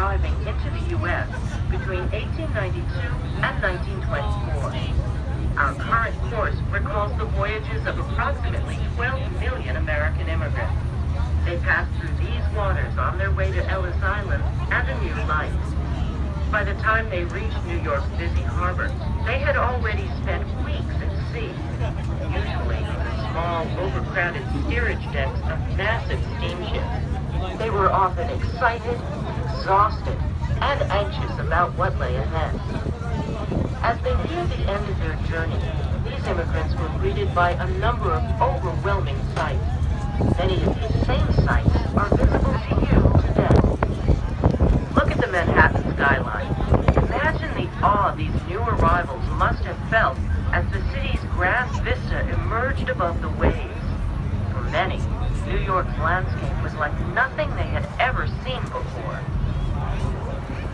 arriving into the U.S. between 1892 and 1924. Our current course recalls the voyages of approximately 12 million American immigrants. They passed through these waters on their way to Ellis Island and a new life. By the time they reached New York's busy harbor, they had already spent weeks at sea, usually in the small, overcrowded steerage decks of massive steamships. They were often excited, exhausted, and anxious about what lay ahead. As they neared the end of their journey, these immigrants were greeted by a number of overwhelming sights. Many of these same sights are visible to you today. Look at the Manhattan skyline. Imagine the awe these new arrivals must have felt as the city's grand vista emerged above the waves. For many, New York's landscape was like nothing they had ever seen before.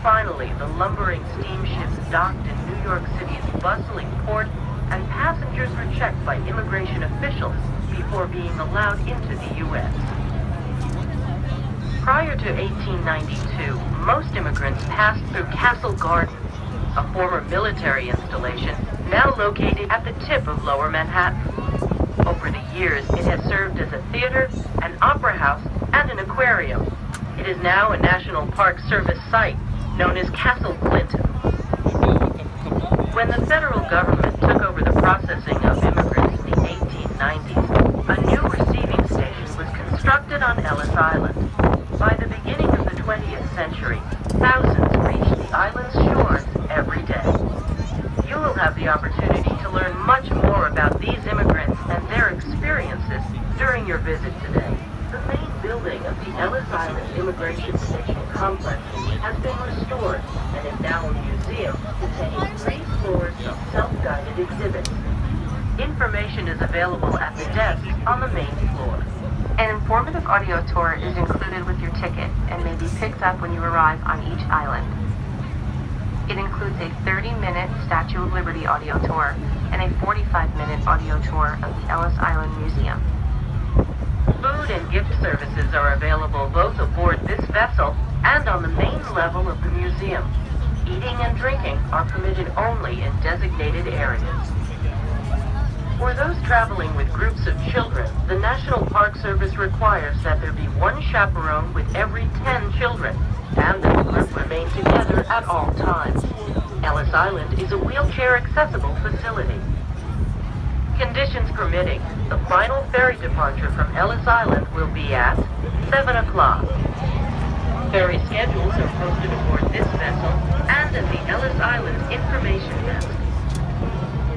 Finally, the lumbering steamships docked in New York City's bustling port, and passengers were checked by immigration officials before being allowed into the U.S. Prior to 1892, most immigrants passed through Castle Garden, a former military installation now located at the tip of Lower Manhattan. Over the years, it has served as a theater, an opera house, and an aquarium. It is now a National Park Service site known as Castle Clinton. When the federal government took over the processing of immigrants in the 1890s, a new receiving station was constructed on Ellis Island. By the beginning of the 20th century, thousands reached the island's shores every day. You will have the opportunity to learn much more about these immigrants and their experiences during your visit today. The main building of the Ellis Island Immigration Station complex has been restored and is now a museum containing 3 floors of self-guided exhibits. Information is available at the desk on the main floor. An informative audio tour is included with your ticket and may be picked up when you arrive on each island. It includes a 30-minute Statue of Liberty audio tour and a 45-minute audio tour of the Ellis Island Museum. Food and gift services are available both aboard this vessel and on the main level of the museum. Eating and drinking are permitted only in designated areas. For those traveling with groups of children, the National Park Service requires that there be 1 chaperone with every 10 children, and that the group remain together at all times. Ellis Island is a wheelchair-accessible facility. Conditions permitting, the final ferry departure from Ellis Island will be at 7 o'clock. Ferry schedules are posted aboard this vessel and at the Ellis Island Information Desk.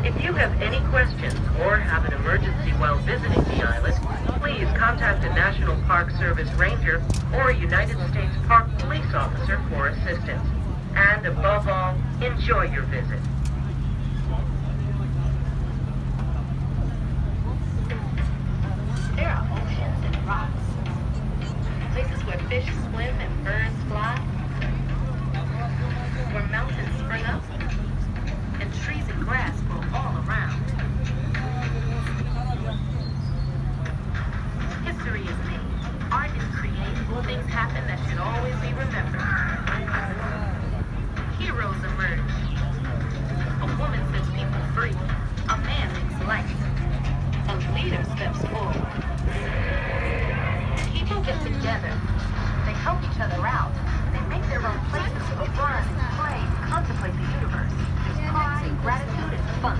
If you have any questions or have an emergency while visiting the island, please contact a National Park Service ranger or a United States Park Police officer for assistance. And above all, enjoy your visit. There are oceans and rocks, places where fish swim and birds fly, where mountains spring up, and trees and grass grow all around. History is made, art is created, things happen that should always be remembered. Heroes emerge. A woman sets people free, a man makes life, a leader steps forward. People get together, they help each other out, they make their own places for fun and play and contemplate the universe. There's pride, gratitude, and fun.